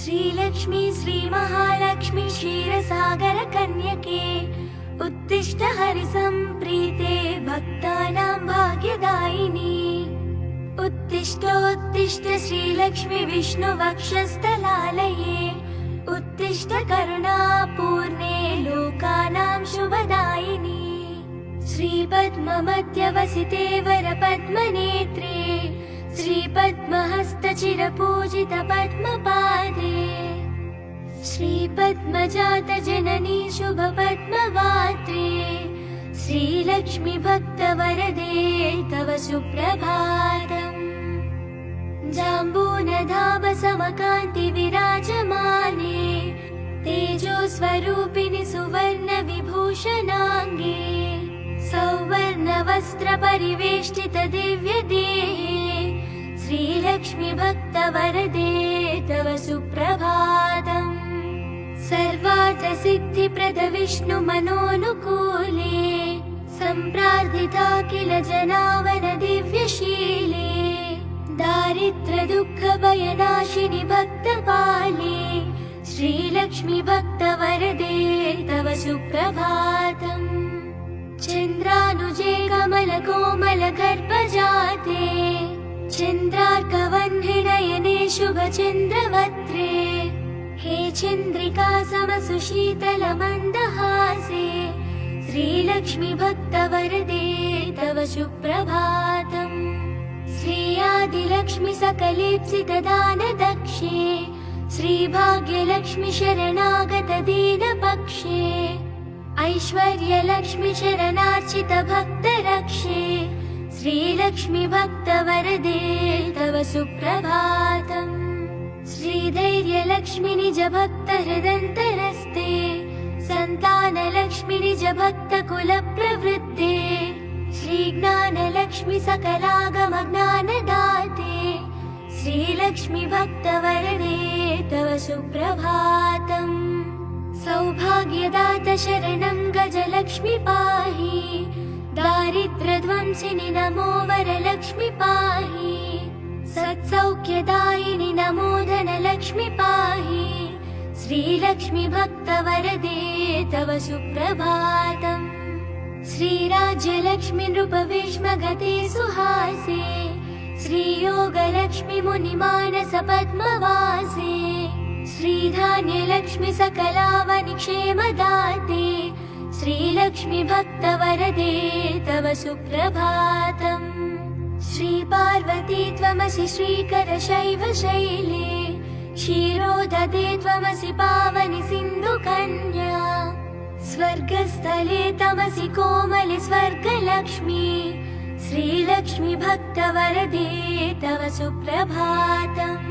श्रीलक्ष्मी श्रीमहालक्ष्मी क्षीरसागरकन्यके उत्तिष्ठ हरिसम्प्रीते भक्तानां भाग्यदायिनी। उत्तिष्ठोत्तिष्ठ श्रीलक्ष्मी विष्णुवक्षस्थलालये उत्तिष्ठ करुणापूर्णे लोकानां शुभदायिनी। श्रीपद्ममध्यवसिते वरपद्मनेत्रे श्रीपद्महस्तचिरपूजित पद्मपादे श्रीपद्मजातजननी शुभपद्मवात्रे श्रीलक्ष्मी भक्तवरदे तव सुप्रभातम्। जाम्बूनधावसमकान्ति विराजमाने तेजोस्वरूपिणि सुवर्णविभूषणाङ्गे सौवर्णवस्त्रपरिवेष्टित दिव्यदेहे श्रीलक्ष्मी भक्तवरदे तव सुप्रभातम्। सर्वार्थसिद्धिप्रद विष्णुमनोनुकूले सम्प्रार्थिता किल जनावन दिव्यशीले दारिद्र्यदुःखभयनाशिनि भक्तपाले श्रीलक्ष्मी भक्तवरदे तव सुप्रभातम्। चन्द्रानुजे कमलकोमलगर्भजाते चन्द्रार्कवह्निनयने शुभचन्द्रवक्त्रे हे चन्द्रिका समसुशीतलमन्दहासे श्रीलक्ष्मी भक्तवरदे तव सुप्रभातम्। श्रीयादिलक्ष्मी सकलेप्सितदानदक्षे श्रीभाग्यलक्ष्मी शरणागत दीनपक्षे ऐश्वर्यलक्ष्मी शरणार्चित भक्तरक्षे श्रीलक्ष्मी भक्तवरदे तव सुप्रभातम्। श्रीधैर्यलक्ष्मी निज भक्तहृदन्तरस्ते सन्तानलक्ष्मी निज भक्तकुलप्रवृत्ते श्रीज्ञानलक्ष्मी सकलागमज्ञानदाते श्रीलक्ष्मी भक्तवरदे तव सुप्रभातम्। सौभाग्यदात शरणं गजलक्ष्मी पाहि दारिद्र्यध्वंसिनि नमो वरलक्ष्मी पाहि सत्सौख्यदायिनि नमो धनलक्ष्मी पाहि श्रीलक्ष्मी भक्तवरदे तव सुप्रभातम्। श्रीराज्यलक्ष्मी नृपभीष्मगते सुहासे श्रीयोगलक्ष्मी मुनिमानस पद्मवासे श्रीधान्यलक्ष्मी सकलावनि क्षेमदाते श्रीलक्ष्मी भक्तवरदे तव सुप्रभातम्। श्रीपार्वती त्वमसि श्रीकरशैवशैले क्षीरोदधे त्वमसि पावनि सिन्धुकन्या स्वर्गस्थले तमसि कोमलि स्वर्गलक्ष्मी श्रीलक्ष्मी भक्तवरदे तव सुप्रभातम्।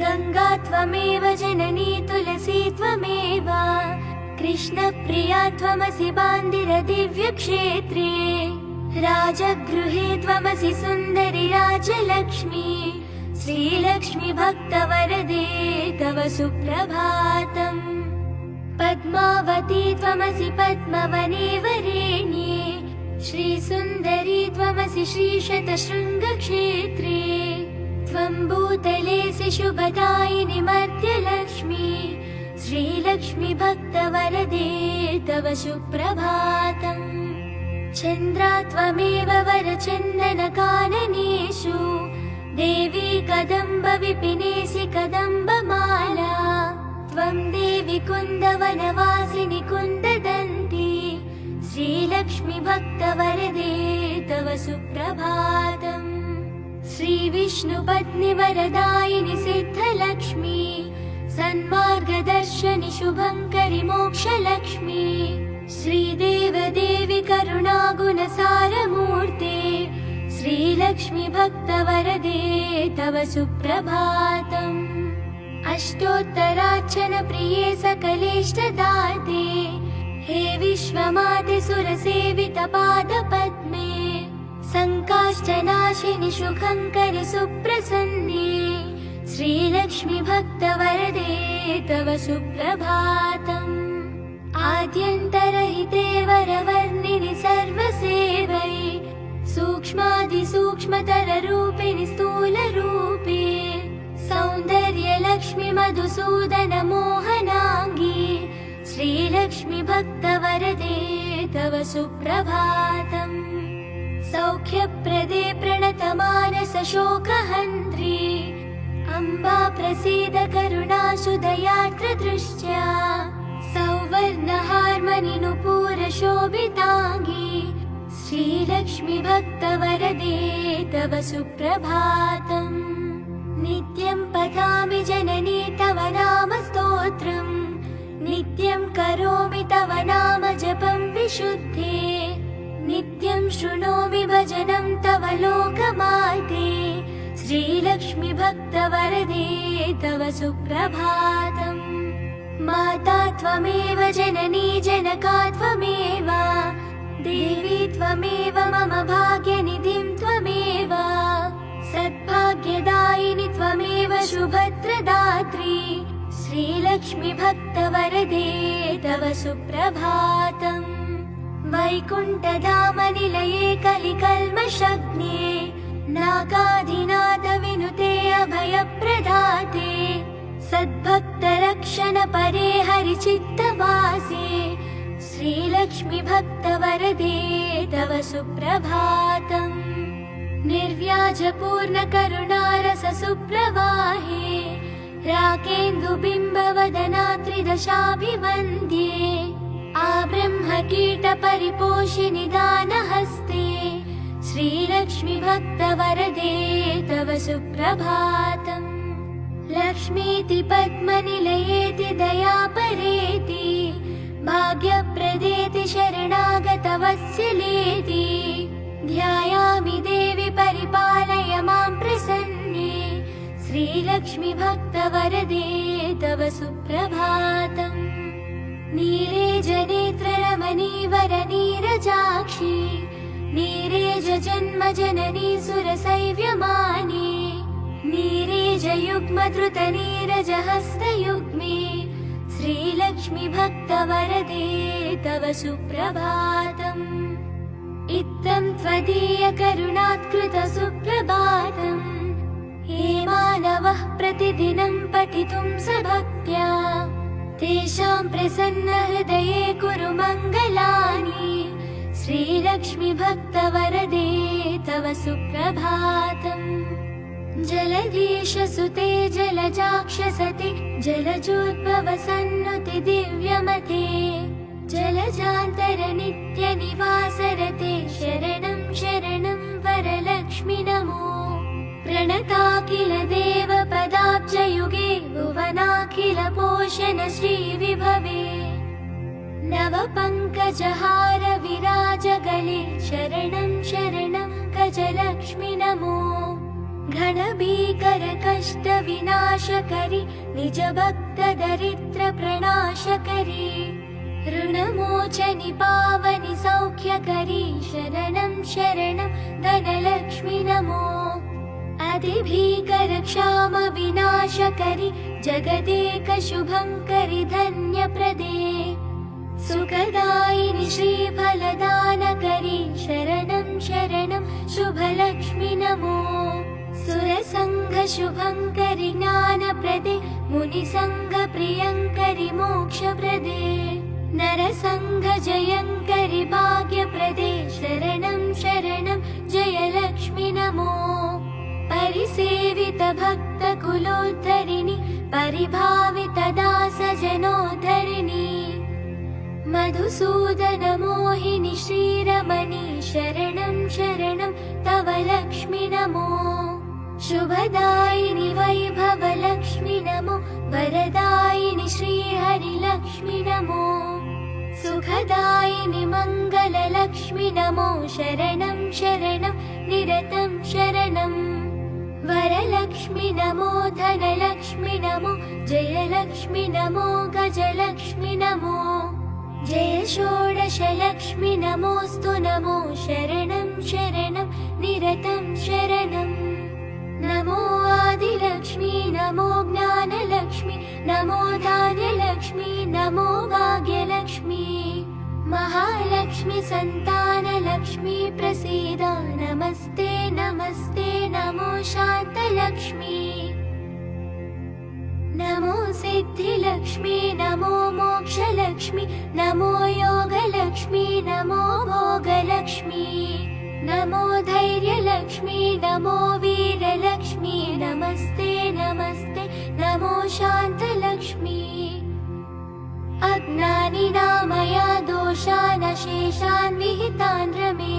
गंगा त्वमेव जननी तुलसी त्वमेव कृष्णप्रिया त्वमसि बान्दिर दिव्यक्षेत्रे राजगृहे त्वमसि सुन्दरि राजलक्ष्मी श्रीलक्ष्मी भक्तवरदे तव सुप्रभातम्। पद्मावती त्वमसि पद्मवने वरेण्ये श्रीसुन्दरी त्वमसि श्रीशतशृङ्गक्षेत्रे त्वं भूतलेऽसि शुभदायिनि मध्यलक्ष्मी श्रीलक्ष्मी भक्तवरदे तव सुप्रभातम्। चन्द्रा त्वमेव वरचन्दनकाननेषु देवी कदम्ब विपिनेसि कदम्बमाला त्वं देवी कुन्दवनवासिनि कुन्ददन्ती श्रीलक्ष्मी भक्तवरदे तव सुप्रभातम्। श्रीविष्णुपत्नि वरदायिनि सिद्धलक्ष्मी सन्मार्गदर्शनि शुभङ्करि मोक्षलक्ष्मी श्रीदेवदेवि करुणागुणसारमूर्ते श्रीलक्ष्मी भक्तवरदे तव सुप्रभातम्। अष्टोत्तरार्चन प्रिये सकलेष्टदाते हे विश्वमाते सुरसेवित पादपद्मे संकाष्ठनाशिनि सुखङ्करि सुप्रसन्ने श्रीलक्ष्मी भक्तवरदे तव सुप्रभातम्। आद्यन्तरहिते वरवर्णिनि सर्वसेवै सूक्ष्मादिसूक्ष्मतररूपिणि स्थूलरूपे सौन्दर्यलक्ष्मी श्रीलक्ष्मी मधुसूदन मोहनाङ्गी श्रीलक्ष्मी भक्तवरदे तव सुप्रभातम्। सौख्यप्रदे प्रणतमानस शोकहन्त्री अम्बा प्रसीद करुणासुदयार्द्रदृष्ट्या। सौवर्णहार्मनिनुपूरशोभिताङ्गी श्रीलक्ष्मी भक्तवरदे तव सुप्रभातम्। नित्यं पठामि जननी तव नाम स्तोत्रम् नित्यं करोमि तव नाम जपं विशुद्धे। नित्यं शृणोमि भजनं तव लोकमाते श्रीलक्ष्मी भक्तवरदे तव सुप्रभातम्। माता त्वमेव जननी जनका त्वमेव देवी त्वमेव मम भाग्यनिधिं त्वमेव सद्भाग्यदायिनि त्वमेव शुभत्रदात्री श्रीलक्ष्मी भक्तवरदे तव सुप्रभातम्। वैकुण्ठधामनिलये कलिकल्मषग्ने नागाधिनाथ विनुते अभयप्रदाते सद्भक्तरक्षण परे हरिचित्तवासे श्रीलक्ष्मी भक्तवरदे तव सुप्रभातम्। निर्व्याजपूर्णकरुणारस सुप्रवाहे राकेन्दुबिम्बवदना त्रिदशाभिवन्द्ये आब्रह्मकीटपरिपोषिनि दानहस्ते श्रीलक्ष्मी भक्तवरदे तव सुप्रभातम्। लक्ष्मीति पद्मनिलयेति दयापरेति भाग्यप्रदेति शरणागतवत्सलेति ध्यायामि देवि परिपालय मां प्रसन्ने श्रीलक्ष्मी भक्तवरदे तव सुप्रभातम्। नीरेजनेत्ररमणीवरनीरजाक्षी नीरेजजन्मजननी सुरसैव्यमाने नीरेजयुग्मधृतनीरजहस्तयुग्मे श्रीलक्ष्मी भक्तवरदे तव सुप्रभातम्। इत्थं त्वदीयकरुणात्कृत सुप्रभातम् ये मानवः प्रतिदिनं पठितुं सभक्त्या तेषां प्रसन्नहृदये कुरु मङ्गलानि श्रीलक्ष्मी भक्तवरदे तव सुप्रभातम्। जलधीशसुते जलजाक्षसते जलजोद्भवसन्नुति दिव्यमते जलजान्तरनित्यनिवासरते शरणं शरणं वरलक्ष्मि नमो। प्रणताखिल देवपदाब्जयुगे भुवनाखिल पोषण श्रीविभवे नवपङ्कजहार विराजगले शरणं शरणं गजलक्ष्मि नमो। घनभीकर कष्ट विनाशकरि निजभक्तदरिद्र प्रणाशकरि ऋणमोचनि पावनि सौख्यकरि शरणं शरणं धनलक्ष्मि नमो। अधिभीकर क्षाम विनाशकरि जगदेक शुभङ्करि धन्यप्रदे सुखदायिनि श्रीफलदानकरि शरणं शरणं शुभलक्ष्मि नमो। सुरसङ्ग शुभङ्करि ज्ञानप्रदे मुनिसङ्ग प्रियङ्करि मोक्षप्रदे नरसङ्ग जयङ्करि भाग्यप्रदे शरणं शरणं जयलक्ष्मि नमो। परिसेवित भक्तकुलोद्धरिणि परिभावित दासजनोद्धरिणि मधुसूदन मोहिनि श्रीरमणि शरणं शरणं तव लक्ष्मि नमो। शुभदायिनि वैभवलक्ष्मि नमो वरदायिनि श्रीहरिलक्ष्मि नमो। सुखदायिनि मङ्गललक्ष्मि नमो शरणं शरणं निरतं शरणम्। वरलक्ष्मि नमो धनलक्ष्मि नमो जयलक्ष्मि नमो गजलक्ष्मि नमो। जय षोडशलक्ष्मि नमोऽस्तु नमो शरणं शरणं निरतं शरणम्। नमो आदिलक्ष्मी नमो ज्ञानलक्ष्मी नमो धान्यलक्ष्मी नमो भाग्यलक्ष्मी। महालक्ष्मी संतानलक्ष्मी प्रसीद नमस्ते नमस्ते नमो शान्तलक्ष्मी। नमो सिद्धिलक्ष्मी नमो मोक्षलक्ष्मी नमो योगलक्ष्मी नमो भोगलक्ष्मी नमो धैर्यलक्ष्मी नमो वीरलक्ष्मी नमस्ते नमस्ते नमो शान्तलक्ष्मी अज्ञानिनां मया दोषान् अशेषान् विहितान् रमे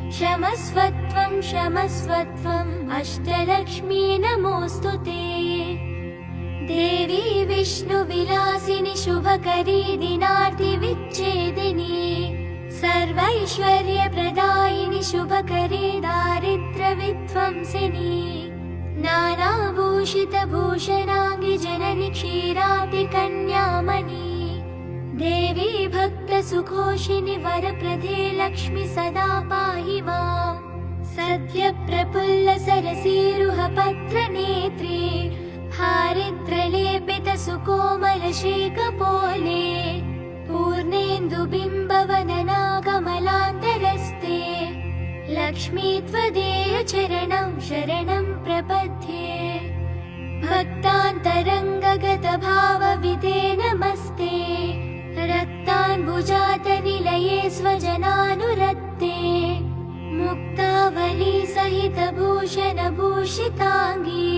क्षमस्वत्वं क्षमस्वत्वम् अष्टलक्ष्मी नमोऽस्तु ते देवी विष्णुविलासिनि शुभकरी दिनार्तिविच्छेदिनी सर्वैश्वर्यप्रदायिनि शुभकरी दारिद्र्यविध्वंसिनी नानाभूषितभूषणाङ्गि जननि क्षीराब्धिकन्यामणि देवी भक्तसुखोषिनि वरप्रदे लक्ष्मी सदा पाहि माम् सद्यप्रफुल्लसरसीरुहपत्रनेत्रे हारिद्रलेपितसुकोमलशेखपोले पूर्णेन्दुबिम्बवदना कमलान्तरस्ते लक्ष्मी त्वदीयचरणं शरणं प्रपद्ये भक्तान्तरङ्गगतभावविदे नमस्ते रक्ताम्बुजातनिलये स्वजनानुरक्ते मुक्तावली सहितभूषणभूषिताङ्गी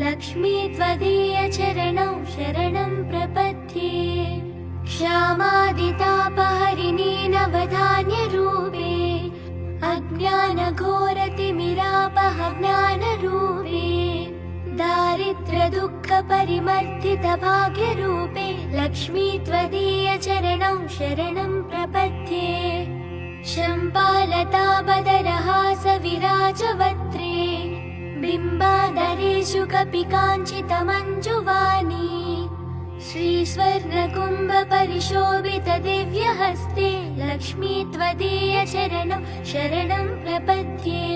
लक्ष्मी त्वदीयचरणं शरणं प्रपद्ये क्षामादितापहरिणी नवधान्यरूपे अज्ञानघोरतिमिरापह ज्ञानरूपे दारिद्र्यदुःखपरिमर्दितभाग्यरूपे लक्ष्मी त्वदीयचरणं शरणं प्रपद्ये शम्पालताबदरहासविराजवक्त्रे बिम्बाधरेषु कपिकाञ्चितमञ्जुवाणी श्रीस्वर्णकुम्भपरिशोभितदिव्यहस्ते लक्ष्मी त्वदीयचरणं शरणं प्रपद्ये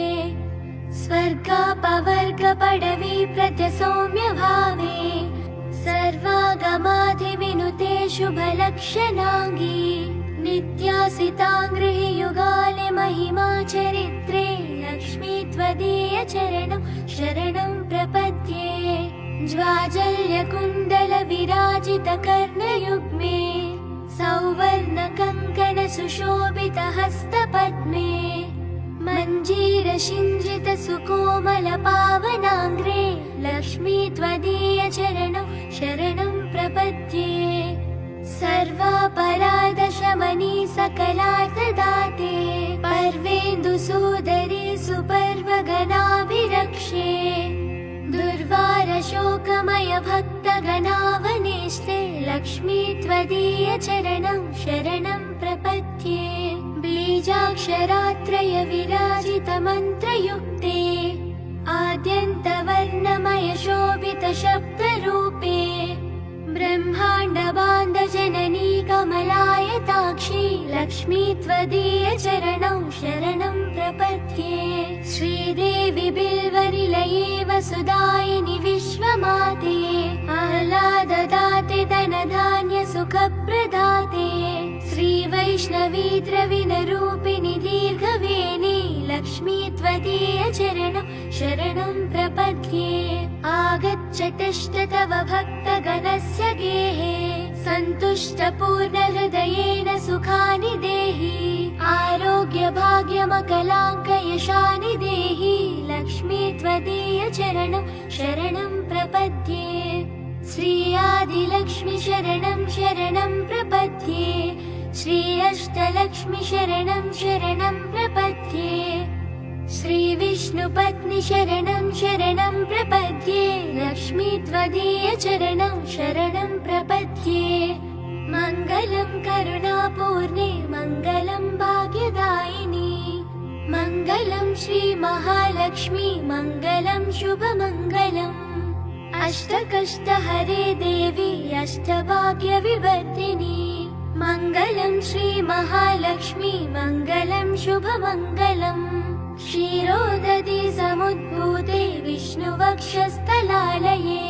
स्वर्गापवर्गपडवी प्रत्यसौम्यभावे सर्वागमाधिविनुते शुभलक्षणाङ्गी नित्यासिताङ्गृहि युगाले महिमा चरित्रे लक्ष्मी त्वदीयचरणं शरणं प्रपद्ये ज्वाजल्यकुण्डलविराजितकर्णयुग्मे सौवर्णकङ्कणसुशोभितहस्तपद्मे मञ्जीरसिञ्जितसुकोमलपावनाङ्ग्रे लक्ष्मी त्वदीयचरणं शरणं प्रपद्ये सर्वापराधशमनी सकलार्थदाते पर्वेन्दुसूदरी सुपर्वगणाभिरक्षे दुर्वारशोकमय भक्तगणावनेष्टे लक्ष्मी त्वदीयचरणं शरणं प्रपद्ये बीजाक्षरात्रय विराजितमन्त्रयुक्ते आद्यन्तवर्णमय शोभितशब्दरूपे ब्रह्माण्डबान्धजननी कमलायताक्षी लक्ष्मी त्वदीयचरणं शरणं प्रपद्ये श्रीदेवी बिल्वनिलये वसुदायिनि विश्वमाते आह्लाददाते धनधान्यसुखप्रदाते श्रीवैष्णवी द्रविणरूपिणि दीर्घवेणी लक्ष्मी त्वदीयचरणं शरणं प्रपद्ये आगच्छतश्च तव भक्तगणस्य गेहे सन्तुष्टपूर्णहृदयेन सुखानि देहि आरोग्यभाग्यमकलाङ्कयशानि देहि लक्ष्मी त्वदीयचरणं शरणं प्रपद्ये श्री आदिलक्ष्मी शरणं शरणं प्रपद्ये श्री अष्टलक्ष्मी शरणं शरणं प्रपद्ये श्री विष्णुपत्नी शरणं शरणं प्रपद्ये लक्ष्मी त्वदीयचरणं शरणं प्रपद्ये मङ्गलं करुणापूर्णे मङ्गलं भाग्यदायिनी मङ्गलं श्री महालक्ष्मी मङ्गलं शुभमङ्गलम् अष्टकष्टहरे देवी अष्टभाग्यविवर्धिनी मङ्गलं श्री महालक्ष्मी मङ्गलं शुभमङ्गलम् क्षीरोदधि समुद्भूते विष्णुवक्षस्थलालये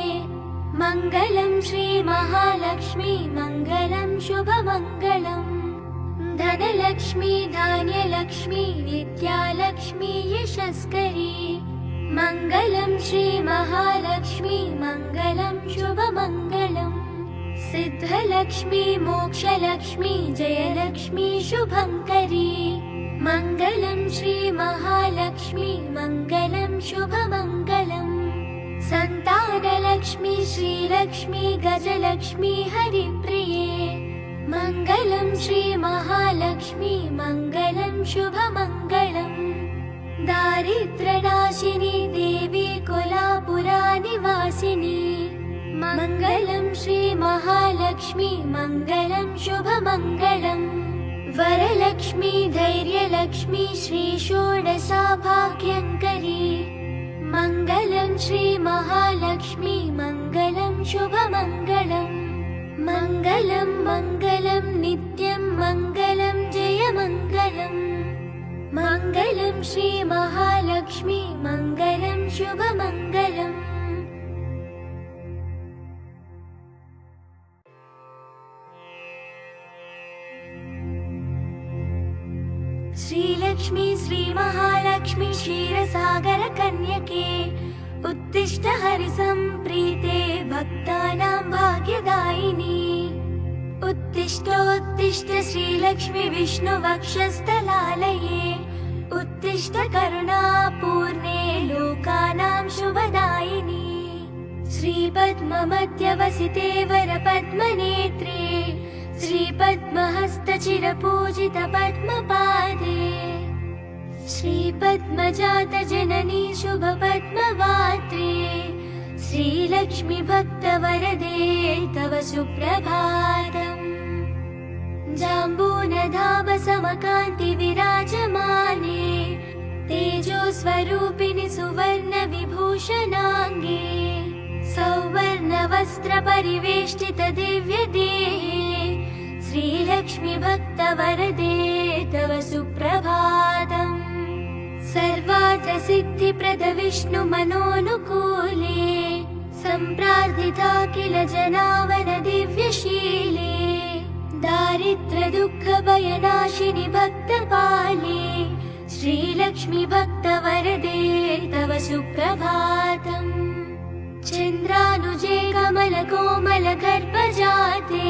मङ्गलं श्री महालक्ष्मी मङ्गलं शुभमङ्गलम् धनलक्ष्मी धान्यलक्ष्मी विद्यालक्ष्मी यशस्करी मङ्गलं श्रीमहालक्ष्मी मङ्गलं शुभमङ्गलम् सिद्धलक्ष्मी मोक्षलक्ष्मी जयलक्ष्मी शुभङ्करी मङ्गलं श्रीमहालक्ष्मी मङ्गलं शुभमङ्गलम् सन्तानलक्ष्मी श्रीलक्ष्मी गजलक्ष्मी हरिप्रिये मङ्गलं श्रीमहालक्ष्मी मङ्गलं शुभमङ्गलम् दारिद्र्यनाशिनी देवी कोलापुरानिवासिनी मङ्गलं श्रीमहालक्ष्मी मङ्गलं शुभमङ्गलम् वरलक्ष्मी धैर्यलक्ष्मी श्रीषोडशाभाग्यङ्करी मङ्गलं श्रीमहालक्ष्मी मङ्गलं शुभमङ्गलम् मङ्गलं मङ्गलं नित्यं मङ्गलं जयमङ्गलम् मङ्गलं श्रीमहालक्ष्मी मङ्गलं शुभमङ्गलम् श्रीलक्ष्मी श्रीमहालक्ष्मी क्षीरसागरकन्यके उत्तिष्ठ हरिसम्प्रीते भक्तानां भाग्यदायिनी उत्तिष्ठोत्तिष्ठ श्रीलक्ष्मी विष्णुवक्षस्थलालये उत्तिष्ठ करुणापूर्णे लोकानां शुभदायिनी श्रीपद्ममध्यवसिते वरपद्मनेत्रे श्रीपद्महस्तचिरपूजितपद्मपादे श्रीपद्मजातजननी शुभपद्मवात्रे श्रीलक्ष्मी भक्तवरदे तव सुप्रभातम् जाम्बूनधामसमकान्ति विराजमाने तेजोस्वरूपिणि सुवर्णविभूषणाङ्गे सौवर्णवस्त्रपरिवेष्टित दिव्यदेहे श्रीलक्ष्मी भक्तवरदे तव सुप्रभातम् सर्वार्थसिद्धिप्रद विष्णुमनोनुकूले सम्प्रार्थिता किल जनावन दिव्यशीले दारिद्र्यदुःखभयनाशिनि भक्तपाले श्रीलक्ष्मी भक्तवरदे तव सुप्रभातम् चन्द्रानुजे कमलकोमलगर्भजाते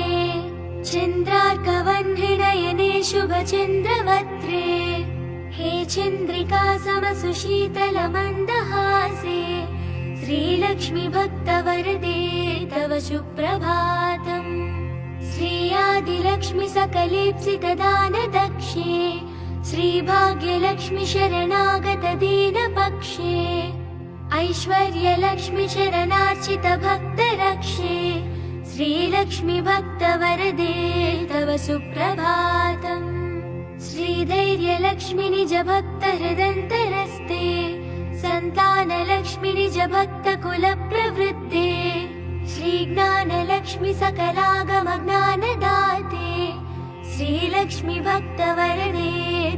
चन्द्रार्कवह्निनयने शुभचन्द्रवक्त्रे हे चन्द्रिका समसुशीतलमन्दहासे श्रीलक्ष्मी भक्तवरदे तव सुप्रभातम् श्रीयादिलक्ष्मी सकलेप्सितदानदक्षे श्रीभाग्यलक्ष्मी शरणागत दीनपक्षे ऐश्वर्यलक्ष्मी शरणार्चित भक्तरक्षे श्रीलक्ष्मी भक्तवरदे तव सुप्रभातम् श्रीधैर्यलक्ष्मी निज भक्तहृदन्तरस्ते सन्तानलक्ष्मी निज भक्तकुलप्रवृत्ते श्रीज्ञानलक्ष्मी सकलागमज्ञानदाते श्रीलक्ष्मी भक्तवरदे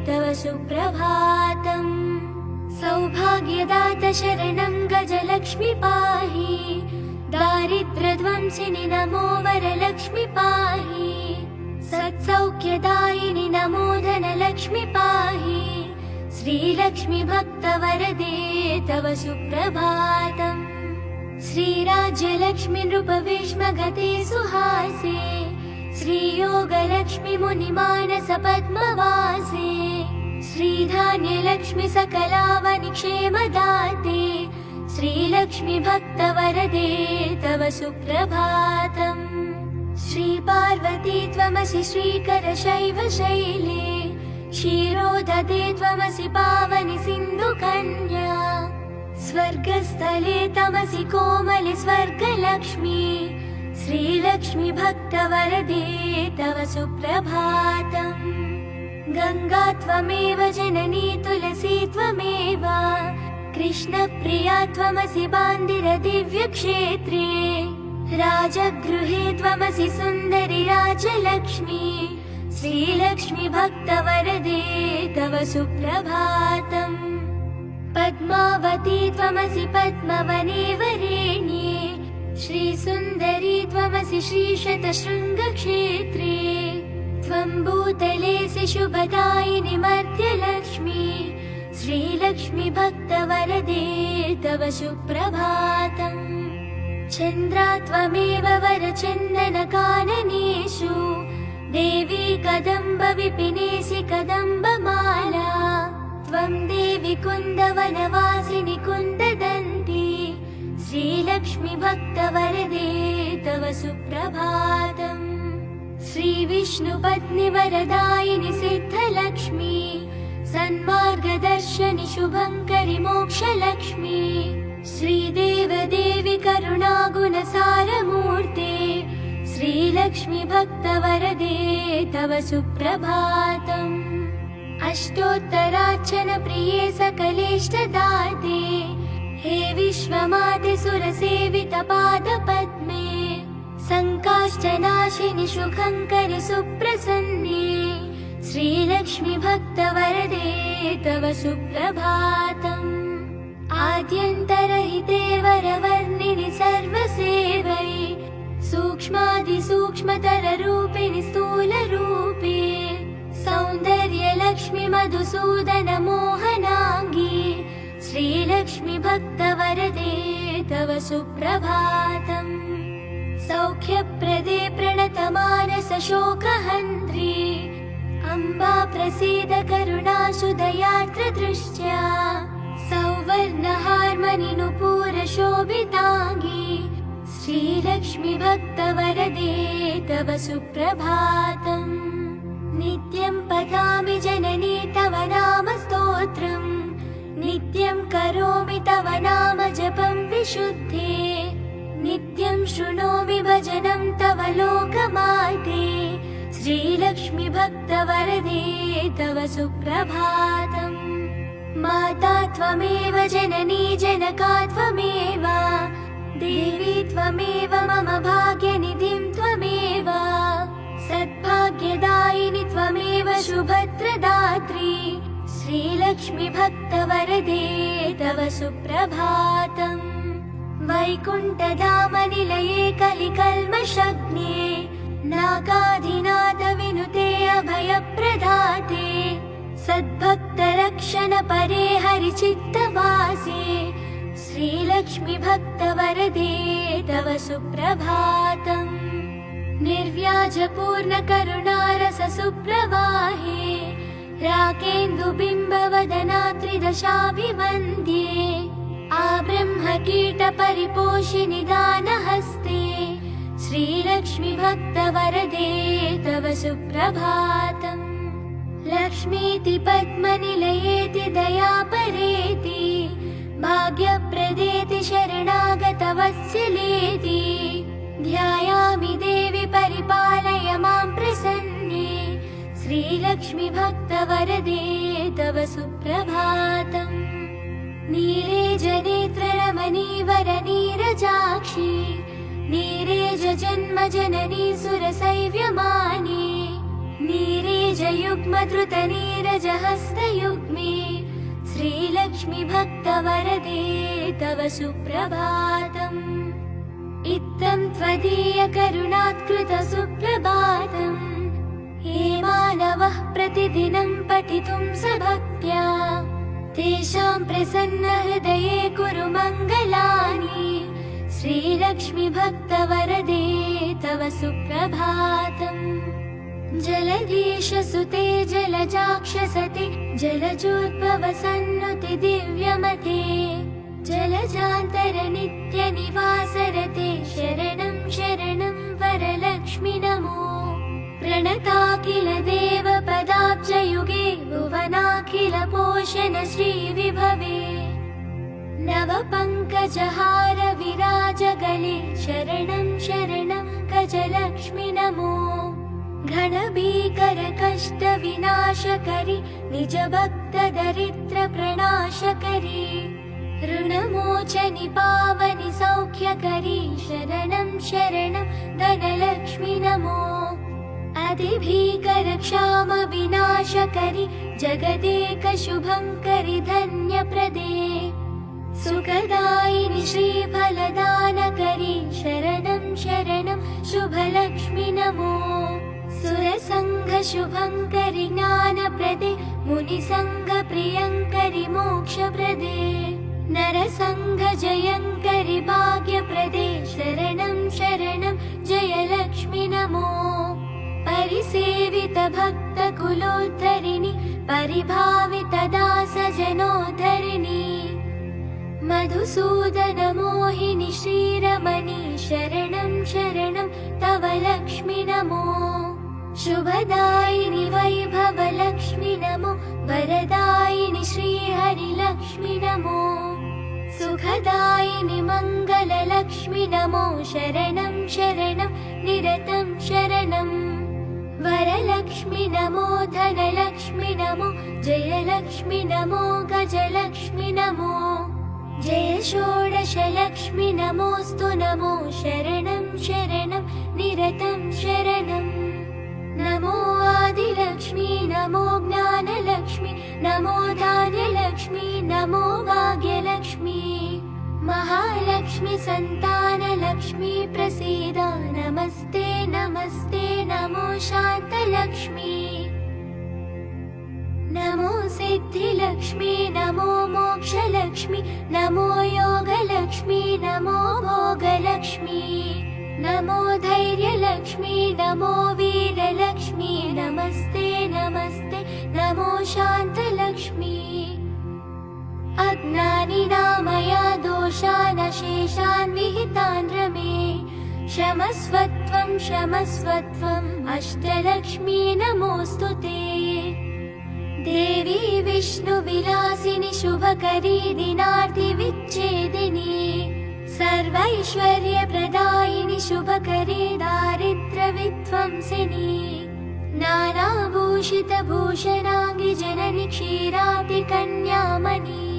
तव सुप्रभातम् सौभाग्यदात शरणं गजलक्ष्मी पाहि दारिद्र्यध्वंसिनि नमो वरलक्ष्मी पाहि सत्सौख्यदायिनि नमो धनलक्ष्मी पाहि श्रीलक्ष्मी भक्तवरदे तव सुप्रभातम् श्रीराज्यलक्ष्मी नृपविष्मगते सुहासे श्रीयोगलक्ष्मी मुनिमानस पद्मवासे श्रीधान्यलक्ष्मी सकलावनिक्षेमदाते श्रीलक्ष्मी भक्तवरदे तव सुप्रभातम् श्रीपार्वती त्वमसि श्रीकरशैवशैले क्षीरोदधे त्वमसि पावनि सिन्धुकन्या स्वर्गस्थले तमसि कोमलि स्वर्गलक्ष्मी श्रीलक्ष्मी भक्तवरदे तव सुप्रभातम् गङ्गा त्वमेव जननी तुलसी त्वमेव कृष्णप्रिया त्वमसि बान्दिर दिव्यक्षेत्रे राजगृहे त्वमसि सुन्दरि राजलक्ष्मी श्रीलक्ष्मी भक्तवरदे तव सुप्रभातम् पद्मावती त्वमसि पद्मवने वरेण्ये श्रीसुन्दरी त्वमसि श्रीशतशृङ्गक्षेत्रे त्वं भूतलेऽसि शुभदायिनि मध्यलक्ष्मी श्रीलक्ष्मी भक्तवरदे तव सुप्रभातम् चन्द्रा त्वमेव वरचन्दनकाननेषु देवी कदम्ब विपिनेसि कदम्बमाला त्वं देवी कुन्दवनवासिनि कुन्ददन्ती श्रीलक्ष्मी भक्तवरदे तव सुप्रभातम् श्रीविष्णुपत्नि वरदायिनि सिद्धलक्ष्मी सन्मार्गदर्शनि शुभङ्करि मोक्षलक्ष्मी श्रीदेवदेवि करुणागुणसारमूर्ते श्रीलक्ष्मी भक्तवरदे तव सुप्रभातम् अष्टोत्तरार्चन प्रिये सकलेष्टदाते हे विश्वमाते सुरसेवितपादपद्मे सङ्काष्ठनाशिनि सुखङ्करि सुप्रसन्ने श्रीलक्ष्मी भक्तवरदे तव सुप्रभातम् आद्यन्तरहिते वरवर्णिनि सर्वसेवै सूक्ष्मातिसूक्ष्मतररूपिणि स्थूलरूपे सौन्दर्यलक्ष्मि मधुसूदन मोहनाङ्गी श्रीलक्ष्मी भक्तवरदे तव सुप्रभातम् सौख्यप्रदे प्रणतमानस शोकहन्त्री अम्बा प्रसीद करुणासुदयार्द्र दृष्ट्या सौवर्णहार्मणि नुपूर शोभिताङ्गी श्रीलक्ष्मी भक्तवरदे तव सुप्रभातम् नित्यं पठामि जननी तव नाम स्तोत्रम् नित्यं करोमि तव नाम जपं विशुद्धे नित्यं शृणोमि भजनं तव लोकमाते श्रीलक्ष्मी भक्तवरदे तव सुप्रभातम् माता त्वमेव जननी जनका त्वमेव देवी त्वमेव मम भाग्यनिधिं त्वमेव सद्भाग्यदायिनि त्वमेव शुभत्रदात्री श्रीलक्ष्मी भक्तवरदे तव सुप्रभातम् वैकुण्ठधामनिलये कलिकल्मषग्ने नागाधिनाथ विनुते अभयप्रदाते सद्भक्तरक्षण परे हरिचित्तवासे श्रीलक्ष्मी भक्तवरदे तव सुप्रभातम् निर्व्याजपूर्णकरुणारस सुप्रवाहे राकेन्दुबिम्बवदना त्रिदशाभिवन्द्ये आब्रह्मकीटपरिपोषिनि दानहस्ते श्रीलक्ष्मी भक्तवरदे तव सुप्रभातम् लक्ष्मीति पद्मनिलयेति दयापरेति भाग्यप्रदेति शरणागतवत्सलेति ध्यायामि देवि परिपालय मां प्रसन्ने श्रीलक्ष्मी भक्तवरदे तव सुप्रभातम् नीरेजनेत्ररमणीवरनीरजाक्षी नीरेजजन्मजननी सुरसैव्यमाने नीरेजयुग्मधृतनीरजहस्तयुग्मे श्रीलक्ष्मी भक्तवरदे तव सुप्रभातम् इत्थं त्वदीयकरुणात्कृत सुप्रभातम् हे मानवः प्रतिदिनं पठितुं सभक्त्या तेषां प्रसन्नहृदये कुरु मङ्गलानि श्रीलक्ष्मी भक्तवरदे तव सुप्रभातम् जलधीशसुते जलजाक्षसते जलजोद्भवसन्नुति दिव्यमते जलजान्तर नित्यनिवासरते शरणं शरणं वरलक्ष्मि नमो प्रणताखिल देवपदाब्जयुगे भुवनाखिल पोषण श्रीविभवे नवपङ्कजहार विराजगले शरणं शरणं गजलक्ष्मि नमो घनभीकर कष्ट विनाशकरि निज भक्त दरिद्र प्रणाशकरि ऋणमोचनि पावनि सौख्यकरि शरणं शरणं धनलक्ष्मि नमो अधिभीकर क्षाम विनाशकरि जगदेक शुभङ्करि धन्यप्रदे सुखदायिनि श्रीफलदानकरि शरणं शरणं शुभलक्ष्मि नमो सुरसङ्ग शुभङ्करि ज्ञानप्रदे मुनिसङ्ग प्रियङ्करि मोक्षप्रदे नरसङ्घजयङ्करि भाग्यप्रदे शरणं शरणं जयलक्ष्मि नमो। परिसेवितभक्तकुलोद्धरिणि परिभावितदासजनोद्धरिणि मधुसूदनमोहिनि श्रीरमणि शरणं शरणं तव लक्ष्मि नमो। शुभदायिनि वैभवलक्ष्मि नमो, वरदायिनि श्रीहरिलक्ष्मि नमो। सुखदायिनि मङ्गललक्ष्मि नमो, शरणं शरणं निरतं शरणं। वरलक्ष्मि नमो, धनलक्ष्मि नमो, जयलक्ष्मि नमो, गजलक्ष्मि नमो। जय षोडशलक्ष्मि नमोऽस्तु नमो, शरणं शरणं निरतं शरणम्। नमो आदिलक्ष्मी, नमो ज्ञानलक्ष्मी, नमो धान्यलक्ष्मी, नमो भाग्यलक्ष्मी। महालक्ष्मी सन्तानलक्ष्मी प्रसीद, नमस्ते नमस्ते नमो शान्तलक्ष्मी। नमो सिद्धिलक्ष्मी, नमो मोक्षलक्ष्मी, नमो योगलक्ष्मी, नमो भोगलक्ष्मी। नमो धैर्यलक्ष्मी, नमो वीरलक्ष्मी, नमस्ते नमस्ते नमो शान्तलक्ष्मी। अज्ञानिना दोषान् शेषान् विहितान् रमे, क्षमस्वत्वं क्षमस्वत्वम् अष्टलक्ष्मी नमोऽस्तु ते। देवी विष्णुविलासिनि शुभकरी दिनार्ति विच्छेदिनी, सर्वैश्वर्यप्रदायिनि शुभकरी दारिद्र्यविध्वंसिनी। नानाभूषितभूषणाङ्गि जननि क्षीराब्धिकन्यामणि,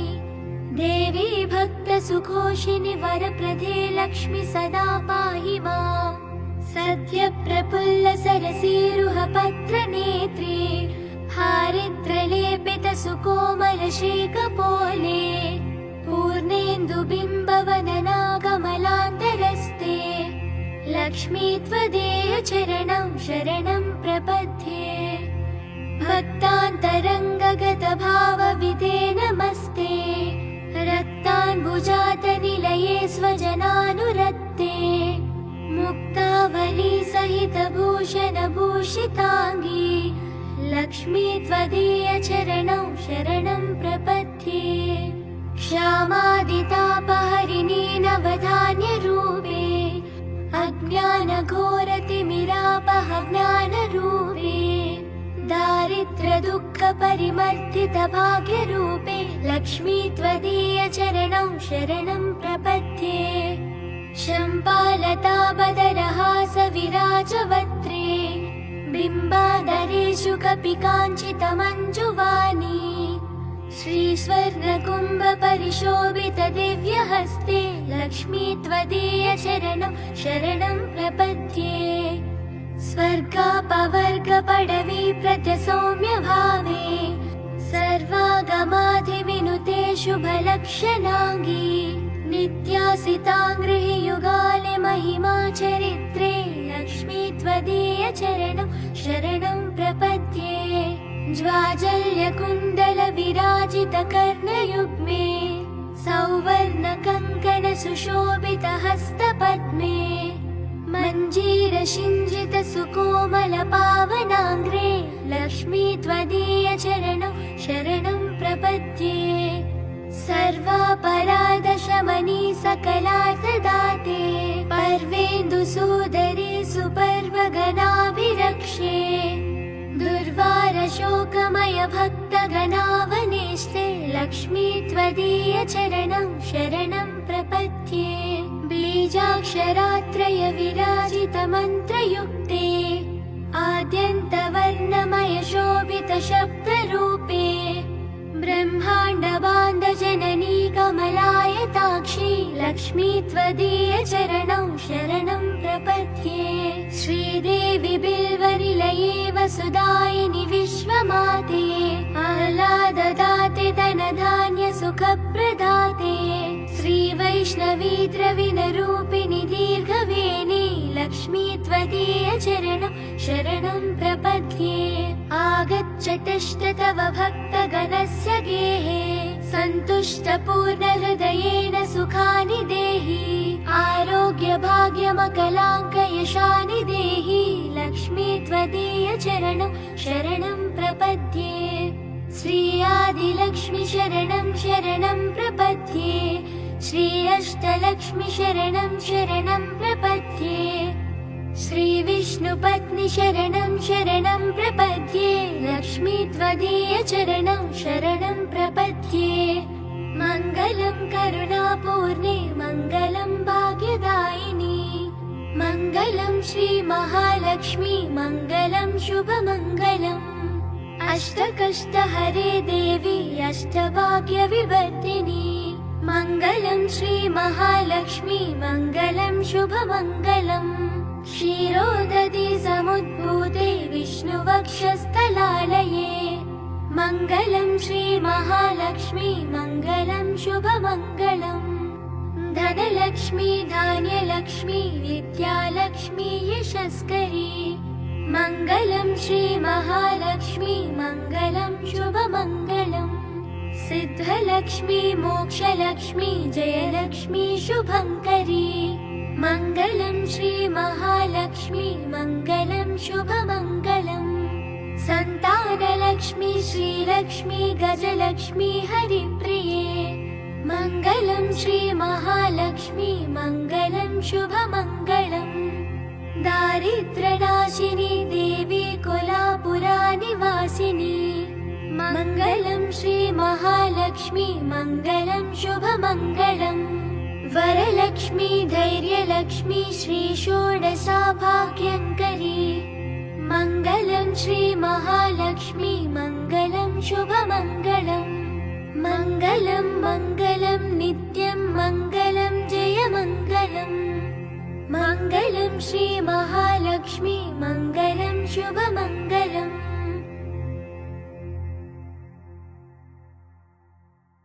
देवी भक्तसुखोषिनि वरप्रदे लक्ष्मि सदा पाहि माम्। सद्यप्रफुल्लसरसीरुहपत्रनेत्रे, हारिद्रलेपितसुकोमलशेखपोले, पूर्णेन्दुबिम्बवदना कमलान्तरस्ते, लक्ष्मी त्वदीय चरणं शरणं प्रपद्ये। भक्तान्तरङ्गगतभावविदे नमस्ते, रक्ताम्बुजातनिलये स्वजनानुरक्ते। मुक्तावली सहितभूषणभूषिताङ्गी, लक्ष्मी त्वदीय चरणं शरणं प्रपद्ये। क्षामादितापहरिणी नवधान्यरूपे, अज्ञानघोरतिमिरापह ज्ञानरूपे। दारिद्र्यदुःखपरिमर्दितभाग्यरूपे, लक्ष्मी त्वदीय चरणं शरणं प्रपद्ये। शम्पालताबदरहासविराजवक्त्रे, बिम्बाधरेषु कपिकाञ्चितमञ्जुवाणी। श्रीस्वर्णकुम्भपरिशोभितदिव्यहस्ते, लक्ष्मी त्वदीय चरणं शरणं प्रपद्ये। स्वर्गापवर्गपडवी प्रत्यसौम्यभावे, सर्वागमाधिविनुते शुभलक्षणाङ्गी। नित्यासिताङ्गृहि युगाले महिमा चरित्रे, लक्ष्मी त्वदीय चरणं शरणं प्रपद्ये। ज्वाजल्यकुण्डलविराजितकर्णयुग्मे, सौवर्णकङ्कणसुशोभितहस्तपद्मे। मञ्जीरसिञ्जितसुकोमलपावनाङ्ग्रे, लक्ष्मी त्वदीय चरणं शरणं प्रपद्ये। सर्वापराधशमनी सकलार्थदाते, पर्वेन्दुसूदरी सुपर्वगणाभिरक्षे। दुर्वारशोकमय भक्तगणावनेष्टे, लक्ष्मी त्वदीय चरणं शरणं प्रपद्ये। बीजाक्षरात्रय विराजितमन्त्रयुक्ते, आद्यन्तवर्णमय शोभितशब्दरूपे। ब्रह्माण्डबान्धजननी कमलायताक्षी, लक्ष्मी त्वदीय चरणं शरणं प्रपद्ये। श्रीदेवी बिल्वनिलये वसुदायिनि विश्वमाते, आह्लाददाते धनधान्यसुखप्रदाते। श्रीवैष्णवी द्रविणरूपिणि दीर्घवेणी, लक्ष्मी त्वदीय चरणं शरणं प्रपद्ये। आगच्छतिष्ठ तव भक्तगणस्य गेहे, सन्तुष्टपूर्णहृदयेन सुखानि देहि आरोग्यभाग्यमकलाङ्कयशानि देहि लक्ष्मी त्वदीयचरणं शरणं प्रपद्ये श्री आदिलक्ष्मी शरणं शरणं प्रपद्ये श्री अष्टलक्ष्मी शरणं शरणं प्रपद्ये श्री विष्णुपत्नी शरणं शरणं प्रपद्ये लक्ष्मी त्वदीयचरणं शरणं प्रपद्ये मङ्गलं करुणापूर्णे मङ्गलं भाग्यदायिनी मङ्गलं श्री महालक्ष्मी मङ्गलं शुभमङ्गलम् अष्टकष्टहरे देवी अष्टभाग्यविवर्धिनी मङ्गलं श्री महालक्ष्मी मङ्गलं शुभमङ्गलम् क्षीरोदधि समुद्भूते विष्णुवक्षस्थलालये मङ्गलं श्री महालक्ष्मी मङ्गलं शुभमङ्गलम् धनलक्ष्मी धान्यलक्ष्मी विद्यालक्ष्मी यशस्करी मङ्गलं श्री महालक्ष्मी मङ्गलं शुभमङ्गलम् सिद्धलक्ष्मी मोक्षलक्ष्मी जयलक्ष्मी शुभङ्करी मङ्गलं श्री महालक्ष्मी मङ्गलं शुभमङ्गलम् सन्तानलक्ष्मी श्रीलक्ष्मी गजलक्ष्मी हरिप्रिये मङ्गलं श्री महालक्ष्मी मङ्गलं शुभमङ्गलम् दारिद्र्यनाशिनी देवी कोलापुरानिवासिनी मङ्गलं श्री महालक्ष्मी मङ्गलं शुभमङ्गलम् वरलक्ष्मी धैर्यलक्ष्मी श्री षोडशाभाग्यङ्करी मङ्गलं श्री महालक्ष्मी मङ्गलं शुभमङ्गलम् मङ्गलं मङ्गलं नित्यं मङ्गलं जयमङ्गलम् मङ्गलं श्री महालक्ष्मी मङ्गलं शुभमङ्गलम्